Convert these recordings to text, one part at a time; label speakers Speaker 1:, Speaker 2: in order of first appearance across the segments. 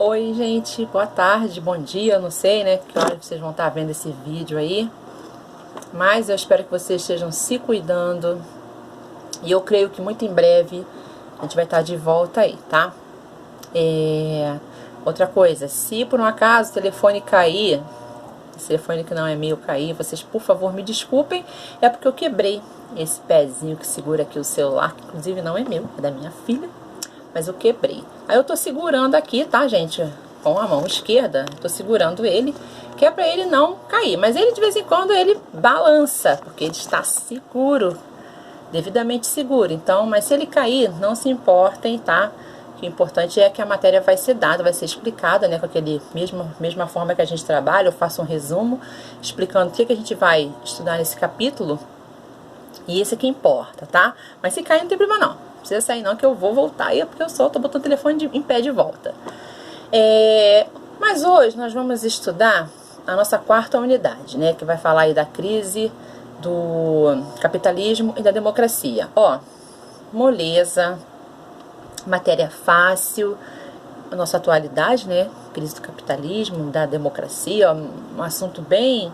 Speaker 1: Oi gente, boa tarde, bom dia, não sei, né, que hora vocês vão estar vendo esse vídeo aí, mas eu espero que vocês estejam se cuidando e eu creio que muito em breve a gente vai estar de volta aí, tá? Outra coisa, se por um acaso o telefone cair, esse telefone que não é meu cair, vocês por favor me desculpem, é porque eu quebrei esse pezinho que segura aqui o celular, que inclusive não é meu, é da minha filha. Mas eu quebrei. Aí eu tô segurando aqui, tá, gente? Com a mão esquerda, tô segurando ele, que é pra ele não cair. Mas ele, de vez em quando, ele balança, porque ele está seguro, devidamente seguro. Então, mas se ele cair, não se importem, tá? O importante é que a matéria vai ser dada, vai ser explicada, né? Com aquele mesma forma que a gente trabalha. Eu faço um resumo, explicando o que a gente vai estudar nesse capítulo. E esse aqui importa, tá? Mas se cair, não tem problema não. Não precisa sair não, que eu vou voltar aí, porque eu só tô botando o telefone em pé de volta. Mas hoje nós vamos estudar a nossa quarta unidade, né? Que vai falar aí da crise do capitalismo e da democracia. Ó, moleza, matéria fácil, a nossa atualidade, né? Crise do capitalismo, da democracia, ó, um assunto bem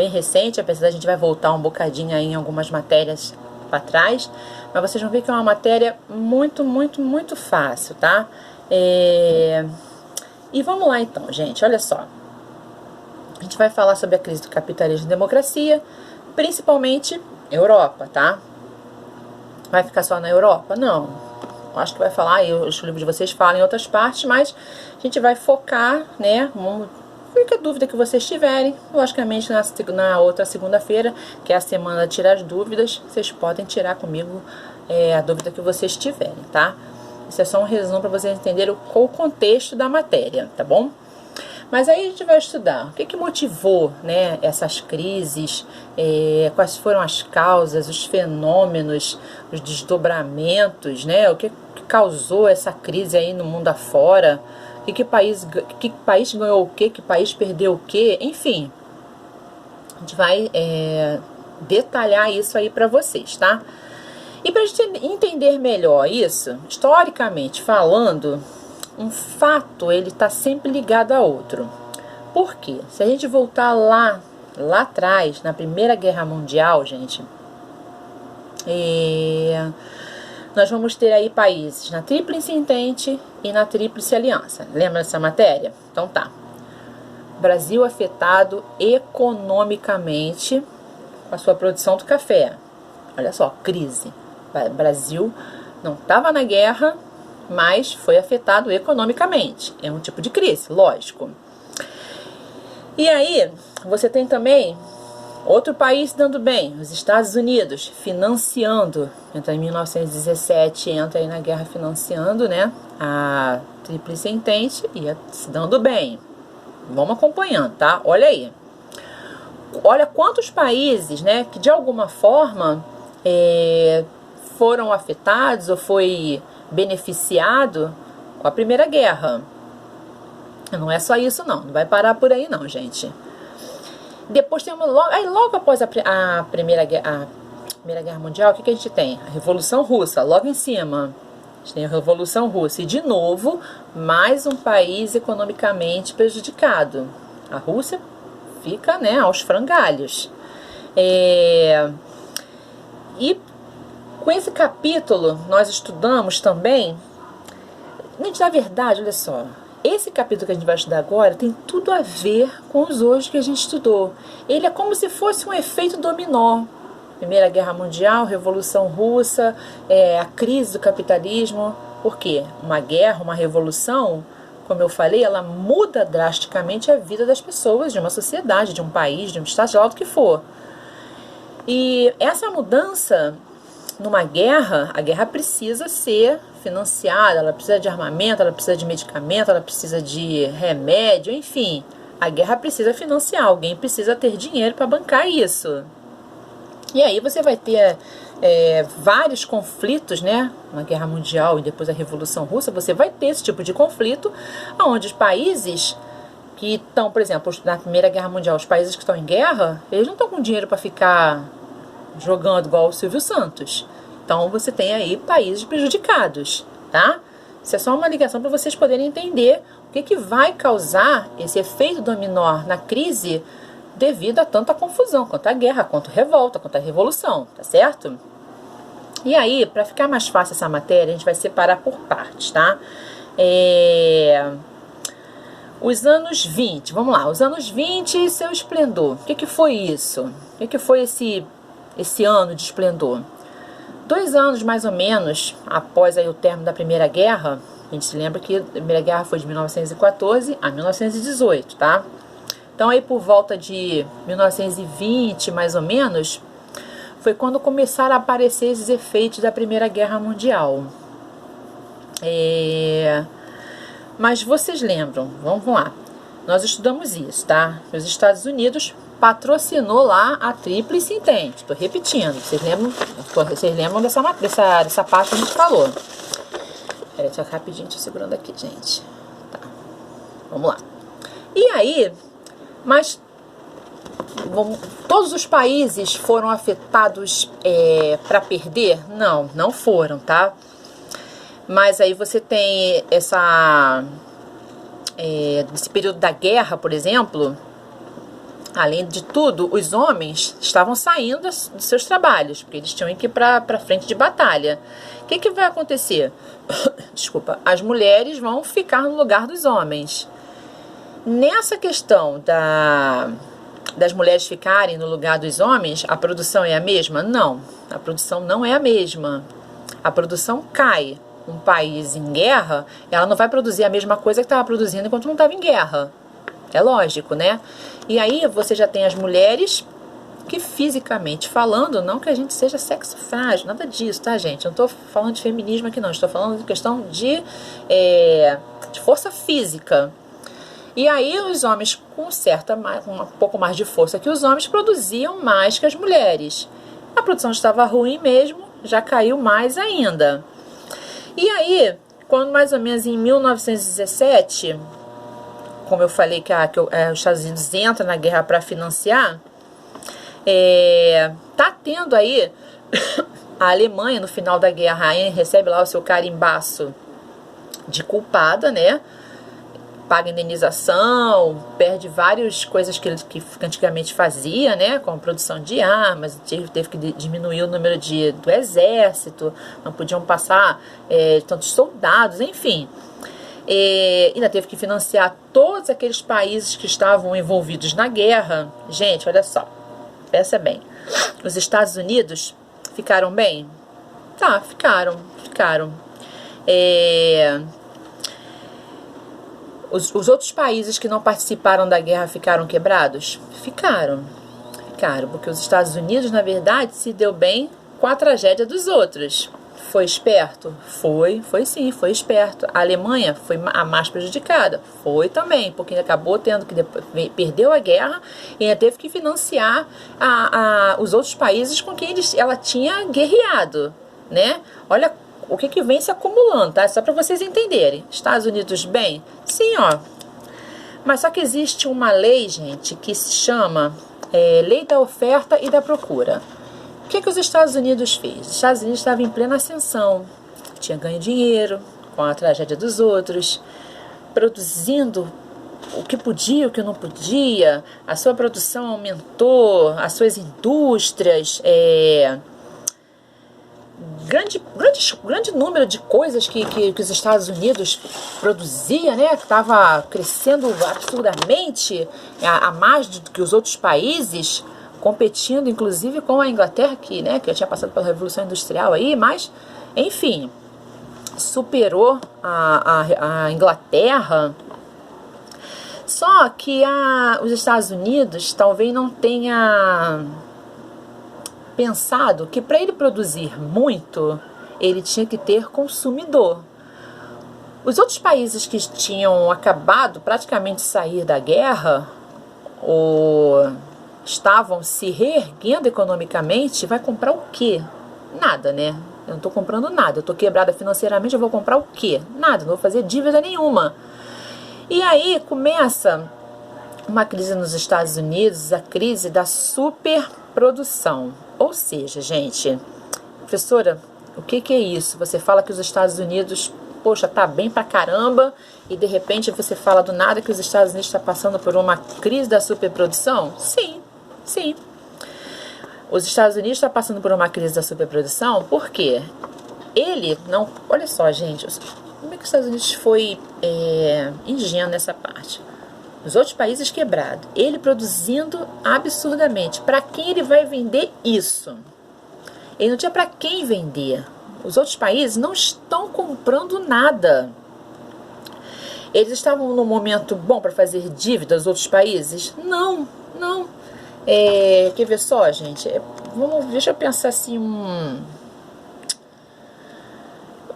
Speaker 1: recente, apesar da gente vai voltar um bocadinho aí em algumas matérias para trás, mas vocês vão ver que é uma matéria muito fácil, tá? E vamos lá então, gente, olha só. A gente vai falar sobre a crise do capitalismo e democracia, principalmente Europa, tá? Vai ficar só na Europa? Não. Acho que vai falar, os livros de vocês falam em outras partes, mas a gente vai focar, né? Qualquer dúvida que vocês tiverem, logicamente na outra segunda-feira, que é a semana de tirar as dúvidas, vocês podem tirar comigo a dúvida que vocês tiverem, tá? Isso é só um resumo para vocês entenderem qual o contexto da matéria, tá bom? Mas aí a gente vai estudar o que motivou, né, essas crises, quais foram as causas, os fenômenos, os desdobramentos, né, o que causou essa crise aí no mundo afora, que país ganhou o que país perdeu o que, enfim. A gente vai detalhar isso aí para vocês, tá? E para a gente entender melhor isso, historicamente falando, um fato ele está sempre ligado a outro. Por quê? Se a gente voltar lá atrás, na Primeira Guerra Mundial, gente, nós vamos ter aí países na Tríplice Entente e na Tríplice Aliança. Lembra dessa matéria? Então tá. Brasil afetado economicamente com a sua produção do café. Olha só, crise. Brasil não estava na guerra, mas foi afetado economicamente. É um tipo de crise, lógico. E aí, você tem também outro país dando bem, os Estados Unidos, financiando, entra em 1917, entra aí na guerra financiando, né, a Tríplice Entente e se dando bem. Vamos acompanhando, tá? Olha aí. Olha quantos países, né, que de alguma forma foram afetados ou foi beneficiado com a Primeira Guerra. Não é só isso não vai parar por aí não, gente. Depois tem logo após a Primeira Guerra Mundial, o que a gente tem? A Revolução Russa, logo em cima. A gente tem a Revolução Russa. E, de novo, mais um país economicamente prejudicado. A Rússia fica, né, aos frangalhos. E com esse capítulo, nós estudamos também... Gente, na verdade, olha só... Esse capítulo que a gente vai estudar agora tem tudo a ver com os hoje que a gente estudou. Ele é como se fosse um efeito dominó. Primeira Guerra Mundial, Revolução Russa, a crise do capitalismo. Por quê? Uma guerra, uma revolução, como eu falei, ela muda drasticamente a vida das pessoas, de uma sociedade, de um país, de um estado, de lá do que for. E essa mudança numa guerra, a guerra precisa ser financiada, ela precisa de armamento, ela precisa de medicamento, ela precisa de remédio, enfim. A guerra precisa financiar, alguém precisa ter dinheiro para bancar isso. E aí você vai ter vários conflitos, né? Na Guerra Mundial e depois a Revolução Russa, você vai ter esse tipo de conflito, onde os países que estão, por exemplo, na Primeira Guerra Mundial, os países que estão em guerra, eles não estão com dinheiro para ficar jogando igual o Silvio Santos. Então você tem aí países prejudicados, tá? Isso é só uma ligação para vocês poderem entender O que vai causar esse efeito dominó na crise devido a tanta confusão, quanto a guerra, quanto a revolta, quanto a revolução, tá certo? E aí, para ficar mais fácil essa matéria, a gente vai separar por partes, tá? Os anos 20, vamos lá, os anos 20 e seu esplendor. O que foi isso? O que foi esse ano de esplendor? 2 anos, mais ou menos, após aí o término da Primeira Guerra, a gente se lembra que a Primeira Guerra foi de 1914 a 1918, tá? Então aí por volta de 1920, mais ou menos, foi quando começaram a aparecer esses efeitos da Primeira Guerra Mundial. Mas vocês lembram, vamos lá, nós estudamos isso, tá? Os Estados Unidos patrocinou lá a Tríplice Entente, estou repetindo, vocês lembram dessa parte que a gente falou. Peraí, só rapidinho, estou segurando aqui, gente. Tá, vamos lá. E aí, mas todos os países foram afetados para perder? Não foram, tá? Mas aí você tem nesse período da guerra, por exemplo, além de tudo, os homens estavam saindo dos seus trabalhos, porque eles tinham que ir para frente de batalha. O que vai acontecer? Desculpa, as mulheres vão ficar no lugar dos homens. Nessa questão das mulheres ficarem no lugar dos homens, a produção é a mesma? Não, a produção não é a mesma. A produção cai. Um país em guerra, ela não vai produzir a mesma coisa que estava produzindo enquanto não estava em guerra. É lógico, né? E aí você já tem as mulheres que, fisicamente falando, não que a gente seja sexo frágil, nada disso, tá, gente? Eu não estou falando de feminismo aqui, não. Estou falando de questão de força física. E aí os homens com um pouco mais de força que os homens produziam mais que as mulheres. A produção estava ruim mesmo, já caiu mais ainda. E aí, quando mais ou menos em 1917, como eu falei que os Estados Unidos entram na guerra para financiar, tá tendo aí a Alemanha, no final da guerra, recebe lá o seu carimbaço de culpada, né? Paga indenização, perde várias coisas que antigamente fazia, né, como produção de armas, teve que diminuir o número do exército, não podiam passar tantos soldados, enfim. Ainda teve que financiar todos aqueles países que estavam envolvidos na guerra. Gente, olha só, pensa bem, os Estados Unidos ficaram bem? Tá, ficaram. Os outros países que não participaram da guerra ficaram quebrados? Ficaram, porque os Estados Unidos, na verdade, se deu bem com a tragédia dos outros. Foi esperto? Foi sim, foi esperto. A Alemanha foi a mais prejudicada? Foi também, porque acabou tendo que perdeu a guerra e ainda teve que financiar os outros países com quem ela tinha guerreado, né? Olha o que vem se acumulando, tá? Só para vocês entenderem. Estados Unidos bem? Sim, ó. Mas só que existe uma lei, gente, que se chama Lei da Oferta e da Procura. O que os Estados Unidos fez? Os Estados Unidos estavam em plena ascensão. Tinha ganho dinheiro com a tragédia dos outros, produzindo o que podia, o que não podia. A sua produção aumentou, as suas indústrias... Grande número de coisas que os Estados Unidos produzia, né, que estava crescendo absurdamente, a mais do que os outros países, competindo inclusive com a Inglaterra, que já tinha passado pela Revolução Industrial aí, mas, enfim, superou a Inglaterra. Só que os Estados Unidos talvez não tenha pensado que para ele produzir muito, ele tinha que ter consumidor. Os outros países que tinham acabado praticamente de sair da guerra ou estavam se reerguendo economicamente, vai comprar o quê? Nada, né? Eu não estou comprando nada, eu estou quebrada financeiramente, eu vou comprar o quê? Nada, não vou fazer dívida nenhuma. E aí começa uma crise nos Estados Unidos, a crise da superprodução. Ou seja, gente, professora, o que é isso? Você fala que os Estados Unidos poxa, tá bem pra caramba, e de repente você fala do nada que os Estados Unidos está passando por uma crise da superprodução? Sim, sim. Os Estados Unidos estão passando por uma crise da superprodução porque ele não... Olha só, gente, como é que os Estados Unidos foi ingênuo nessa parte? Os outros países quebrados, ele produzindo absurdamente. Para quem ele vai vender isso? Ele não tinha para quem vender. Os outros países não estão comprando nada. Eles estavam num momento bom para fazer dívida aos outros países? Não, não. Quer ver só, gente? Deixa eu pensar assim,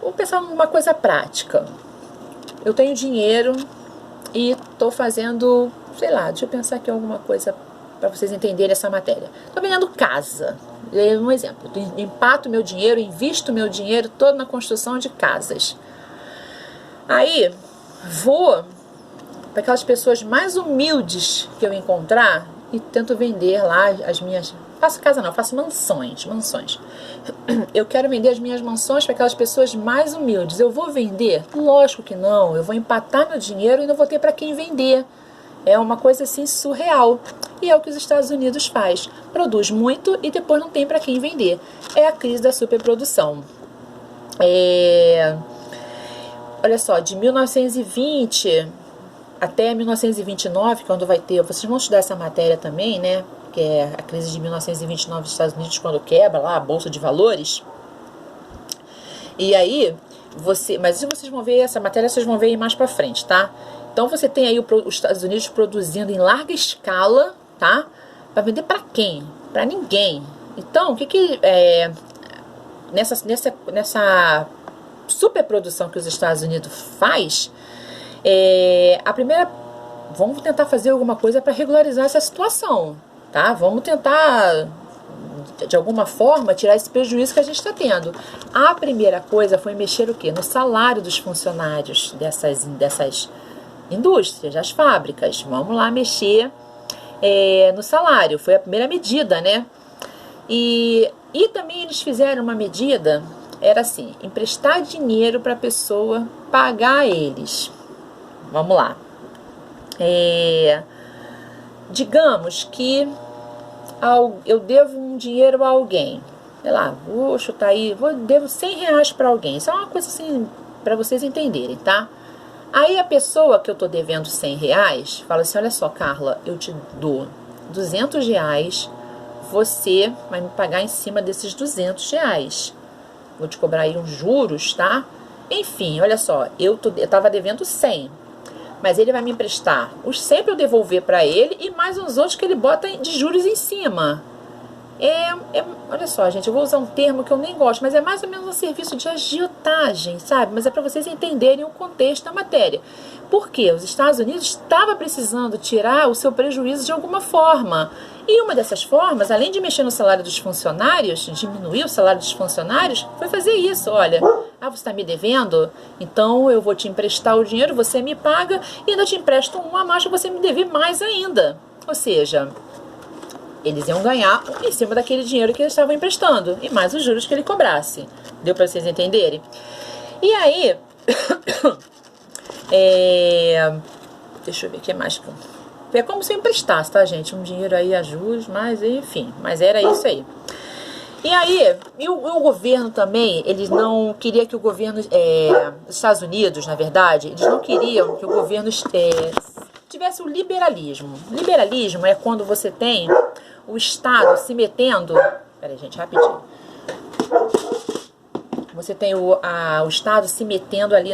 Speaker 1: vou pensar numa coisa prática. Eu tenho dinheiro e estou fazendo, sei lá, deixa eu pensar aqui alguma coisa para vocês entenderem essa matéria. Estou vendendo casa. Um exemplo, eu empato meu dinheiro, invisto meu dinheiro todo na construção de casas. Aí, vou para aquelas pessoas mais humildes que eu encontrar e tento vender lá as minhas... Faço casa não, faço mansões. Eu quero vender as minhas mansões para aquelas pessoas mais humildes. Eu vou vender? Lógico que não. Eu vou empatar meu dinheiro e não vou ter para quem vender. É uma coisa assim surreal. E é o que os Estados Unidos faz. Produz muito e depois não tem para quem vender. É a crise da superprodução. Olha só, de 1920 até 1929, quando vai ter... Vocês vão estudar essa matéria também, né? Que é a crise de 1929 dos Estados Unidos, quando quebra lá a Bolsa de Valores. E aí, mas se vocês vão ver essa matéria, vocês vão ver aí mais pra frente, tá? Então você tem aí os Estados Unidos produzindo em larga escala, tá? Pra vender pra quem? Pra ninguém. Então, o que nessa superprodução que os Estados Unidos faz, a primeira... Vamos tentar fazer alguma coisa para regularizar essa situação, tá? Vamos tentar, de alguma forma, tirar esse prejuízo que a gente está tendo. A primeira coisa foi mexer o quê? No salário dos funcionários dessas indústrias, das fábricas. Vamos lá mexer no salário. Foi a primeira medida, né? E também eles fizeram uma medida, era assim, emprestar dinheiro para a pessoa pagar eles. Vamos lá. Digamos que eu devo um dinheiro a alguém, sei lá, vou chutar aí, devo 100 reais para alguém. Isso é uma coisa assim para vocês entenderem, tá? Aí a pessoa que eu tô devendo 100 reais fala assim: olha só, Carla, eu te dou 200 reais, você vai me pagar em cima desses 200 reais, vou te cobrar aí uns juros, tá? Enfim, olha só, eu tava devendo 100, mas ele vai me emprestar os 100 para eu devolver para ele e mais uns outros que ele bota de juros em cima. Olha só, gente, eu vou usar um termo que eu nem gosto, mas é mais ou menos um serviço de agiotagem, sabe? Mas é para vocês entenderem o contexto da matéria. Porque os Estados Unidos estava precisando tirar o seu prejuízo de alguma forma. E uma dessas formas, além de mexer no salário dos funcionários, diminuir o salário dos funcionários, foi fazer isso. Olha, você está me devendo? Então eu vou te emprestar o dinheiro, você me paga e ainda te empresto um a mais para você me dever mais ainda. Ou seja, eles iam ganhar em cima daquele dinheiro que eles estavam emprestando e mais os juros que ele cobrasse. Deu para vocês entenderem? E aí, deixa eu ver o que mais. É como se eu emprestasse, tá, gente? Um dinheiro aí a juros, mas enfim, mas era isso aí. E aí, o governo também, eles não queriam que o governo, os Estados Unidos, na verdade, eles não queriam que o governo tivesse o liberalismo. Liberalismo é quando você tem o Estado se metendo... Peraí, gente, rapidinho. Você tem o Estado se metendo ali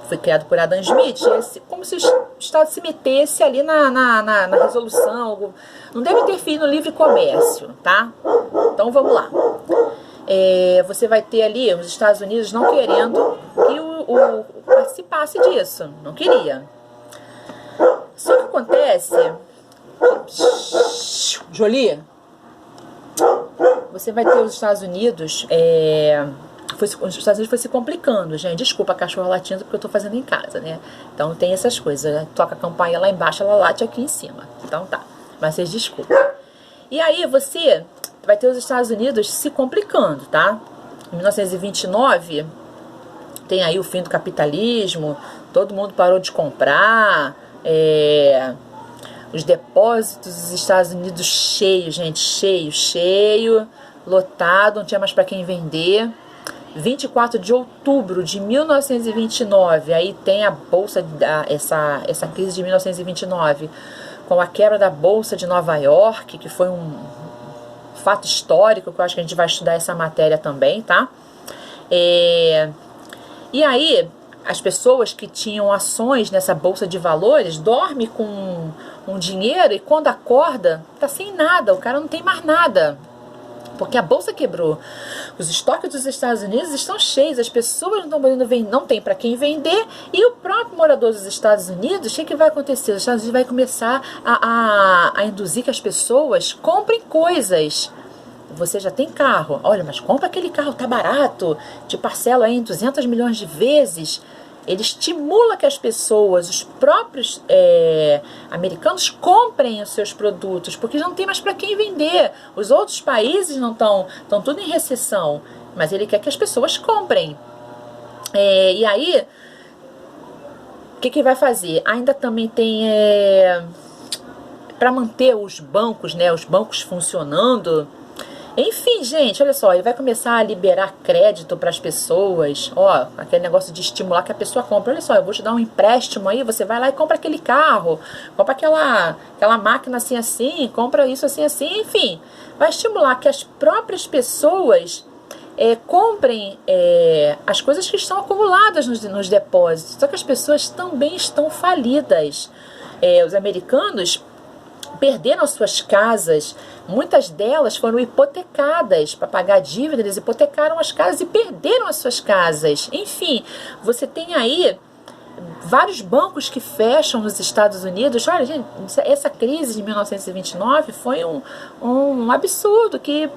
Speaker 1: Foi criado por Adam Smith, como se o Estado se metesse ali na resolução. Não deve interferir no livre comércio, tá? Então vamos lá. Você vai ter ali os Estados Unidos não querendo que o participasse disso. Não queria. Só que acontece... Jolie, você vai ter os Estados Unidos... os Estados Unidos foi se complicando, gente. Desculpa a cachorra latindo porque eu tô fazendo em casa, né? Então tem essas coisas, né? Toca a campainha lá embaixo, ela late aqui em cima. Então tá, mas vocês desculpem. E aí você vai ter os Estados Unidos se complicando, tá? Em 1929, tem aí o fim do capitalismo, todo mundo parou de comprar, os depósitos dos Estados Unidos cheios, gente, cheio, lotado, não tinha mais para quem vender. 24 de outubro de 1929, aí tem a bolsa, essa crise de 1929, com a quebra da bolsa de Nova York, que foi um fato histórico, que eu acho que a gente vai estudar essa matéria também, tá? E aí, as pessoas que tinham ações nessa bolsa de valores dormem com um dinheiro e quando acorda, tá sem nada, o cara não tem mais nada. Porque a bolsa quebrou. Os estoques dos Estados Unidos estão cheios, as pessoas não tem para quem vender, e o próprio morador dos Estados Unidos, o que vai acontecer? Os Estados Unidos vai começar a induzir que as pessoas comprem coisas. Você já tem carro, olha, mas compra aquele carro, tá barato, te parcela aí em 200 milhões de vezes. Ele estimula que as pessoas, os próprios americanos, comprem os seus produtos, porque não tem mais para quem vender. Os outros países não estão tudo em recessão, mas ele quer que as pessoas comprem. E aí, o que vai fazer? Ainda também tem, para manter os bancos, né, os bancos funcionando. Enfim, gente, olha só, ele vai começar a liberar crédito para as pessoas, ó, aquele negócio de estimular que a pessoa compra. Olha só, eu vou te dar um empréstimo aí, você vai lá e compra aquele carro, compra aquela máquina assim, compra isso assim, enfim, vai estimular que as próprias pessoas comprem as coisas que estão acumuladas nos depósitos. Só que as pessoas também estão falidas. Os americanos perderam suas casas, muitas delas foram hipotecadas para pagar a dívida, eles hipotecaram as casas e perderam as suas casas. Enfim, você tem aí vários bancos que fecham nos Estados Unidos. Olha, gente, essa crise de 1929 foi um absurdo, que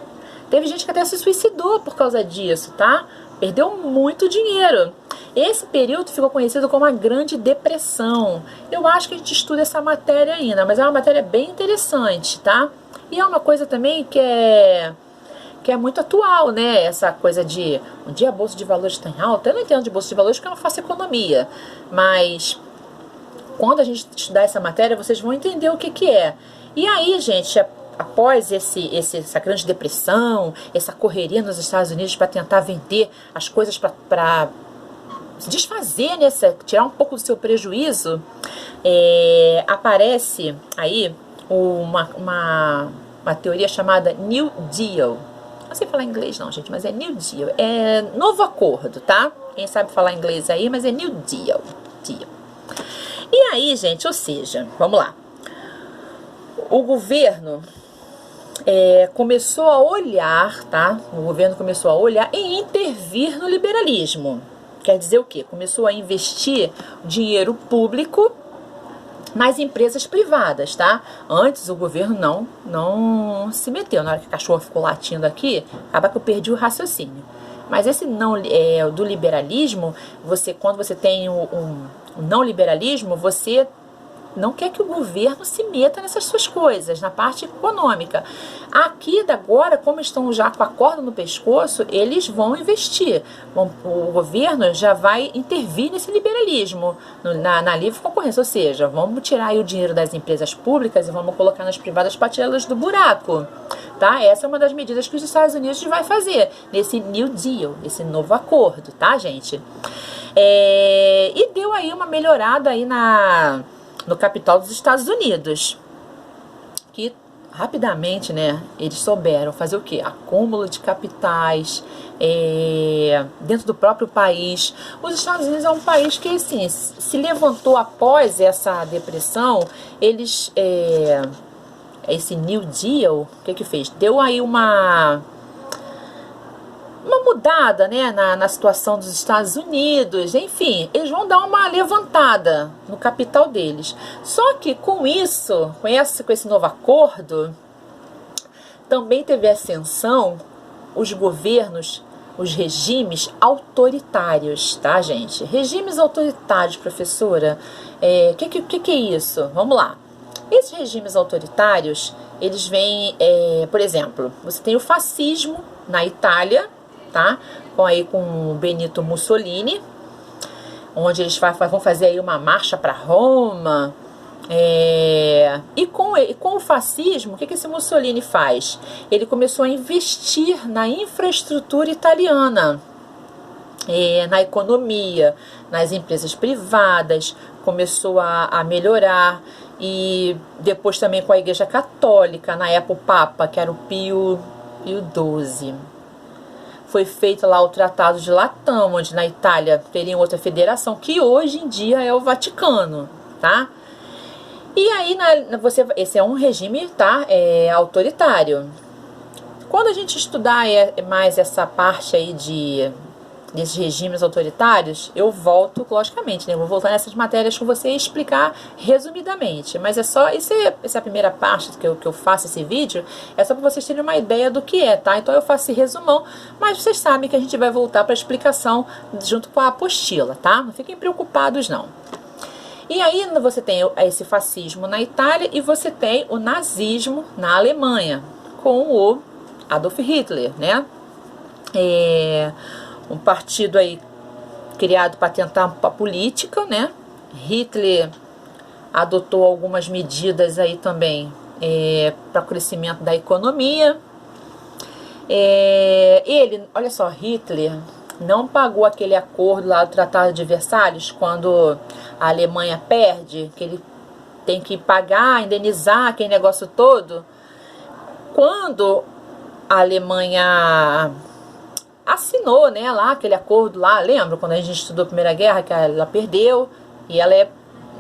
Speaker 1: teve gente que até se suicidou por causa disso, tá? Perdeu muito dinheiro. Esse período ficou conhecido como a Grande Depressão. Eu acho que a gente estuda essa matéria ainda, mas é uma matéria bem interessante, tá? E é uma coisa também que é muito atual, né? Essa coisa de um dia a Bolsa de Valores está em alta. Eu não entendo de Bolsa de Valores porque eu não faço economia, mas quando a gente estudar essa matéria, vocês vão entender o que é. E aí, gente, após essa grande depressão, essa correria nos Estados Unidos para tentar vender as coisas para se desfazer, né, tirar um pouco do seu prejuízo, aparece aí uma teoria chamada New Deal. Não sei falar inglês não, gente, mas é New Deal. É novo acordo, tá? Quem sabe falar inglês aí, mas é New Deal. E aí, gente, ou seja, vamos lá. O governo começou a olhar, tá? O governo começou a olhar e intervir no liberalismo. Quer dizer o quê? Começou a investir dinheiro público nas empresas privadas, tá? Antes o governo não se meteu. Na hora que o cachorro ficou latindo aqui, acaba que eu perdi o raciocínio. Mas esse do liberalismo, quando você tem um não liberalismo, você não quer que o governo se meta nessas suas coisas, na parte econômica. Aqui, agora, como estão já com a corda no pescoço, eles vão investir. O governo já vai intervir nesse liberalismo, na livre concorrência. Ou seja, vamos tirar aí o dinheiro das empresas públicas e vamos colocar nas privadas para tirá-las do buraco. Tá? Essa é uma das medidas que os Estados Unidos vai fazer nesse New Deal, esse novo acordo, tá, gente? E deu aí uma melhorada aí no capital dos Estados Unidos, que rapidamente, né, eles souberam fazer o quê? Acúmulo de capitais dentro do próprio país. Os Estados Unidos é um país que, assim, se levantou após essa depressão. Eles, esse New Deal, o que fez? Deu aí uma mudada, né, na situação dos Estados Unidos. Enfim, eles vão dar uma levantada no capital deles. Só que com isso, com esse novo acordo, também teve ascensão os governos, os regimes autoritários, tá, gente? Regimes autoritários, professora, que é isso? Vamos lá. Esses regimes autoritários, eles vêm, por exemplo, você tem o fascismo na Itália, tá? Com o Benito Mussolini, onde eles vão fazer aí uma marcha para Roma. E com o fascismo, o que esse Mussolini faz? Ele começou a investir na infraestrutura italiana, na economia, nas empresas privadas, começou a melhorar, e depois também com a Igreja Católica, na época o Papa, que era o Pio XII. Foi feito lá o Tratado de Latão, onde na Itália teria outra federação, que hoje em dia é o Vaticano, tá? E aí, esse é um regime, tá? Autoritário. Quando a gente estudar mais essa parte aí desses regimes autoritários, eu volto, logicamente, né? Eu vou voltar nessas matérias com você e explicar resumidamente. Mas essa é a primeira parte que eu faço esse vídeo, é só para vocês terem uma ideia do que é, tá? Então eu faço esse resumão, mas vocês sabem que a gente vai voltar para a explicação junto com a apostila, tá? Não fiquem preocupados, não. E aí você tem esse fascismo na Itália e você tem o nazismo na Alemanha, com o Adolf Hitler, né? Um partido aí criado para tentar a política, né? Hitler adotou algumas medidas aí também para o crescimento da economia. Olha só, Hitler não pagou aquele acordo lá do Tratado de Versalhes, quando a Alemanha perde, que ele tem que pagar, indenizar aquele negócio todo. Quando a Alemanha assinou, né, lá aquele acordo lá, lembra quando a gente estudou a Primeira Guerra, que ela perdeu, e ela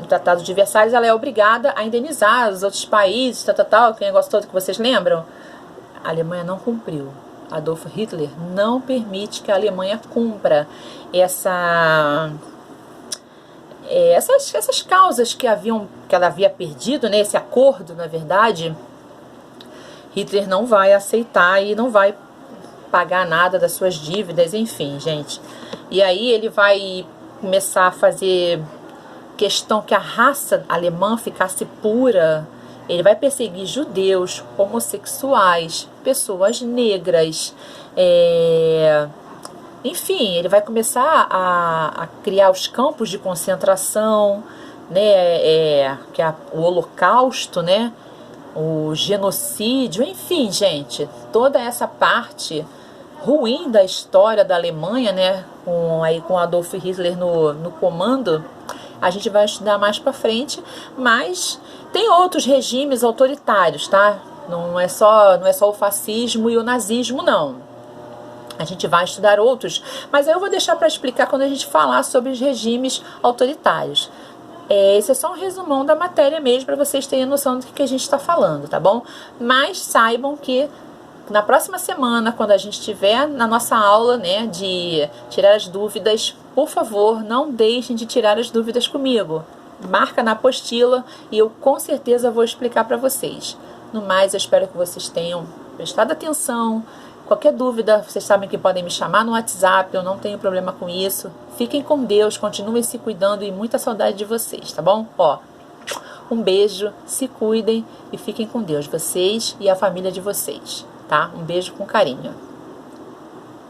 Speaker 1: no Tratado de Versalhes, ela é obrigada a indenizar os outros países, tal, aquele negócio todo que vocês lembram? A Alemanha não cumpriu. Adolf Hitler não permite que a Alemanha cumpra essas causas que ela havia perdido, né, esse acordo, na verdade. Hitler não vai aceitar e não vai pagar nada das suas dívidas, enfim, gente. E aí ele vai começar a fazer questão que a raça alemã ficasse pura. Ele vai perseguir judeus, homossexuais, pessoas negras, enfim, ele vai começar a criar os campos de concentração, né, que é o Holocausto, né, o genocídio, enfim, gente, toda essa parte ruim da história da Alemanha, né, com Adolf Hitler no comando, a gente vai estudar mais pra frente, mas tem outros regimes autoritários, tá? Não é só o fascismo e o nazismo, não. A gente vai estudar outros, mas eu vou deixar para explicar quando a gente falar sobre os regimes autoritários. Esse é só um resumão da matéria mesmo, para vocês terem noção do que a gente está falando, tá bom? Mas saibam que na próxima semana, quando a gente estiver na nossa aula, né, de tirar as dúvidas, por favor, não deixem de tirar as dúvidas comigo. Marca na apostila e eu com certeza vou explicar para vocês. No mais, eu espero que vocês tenham prestado atenção. Qualquer dúvida, vocês sabem que podem me chamar no WhatsApp, eu não tenho problema com isso. Fiquem com Deus, continuem se cuidando e muita saudade de vocês, tá bom? Um beijo, se cuidem e fiquem com Deus, vocês e a família de vocês, tá? Um beijo com carinho.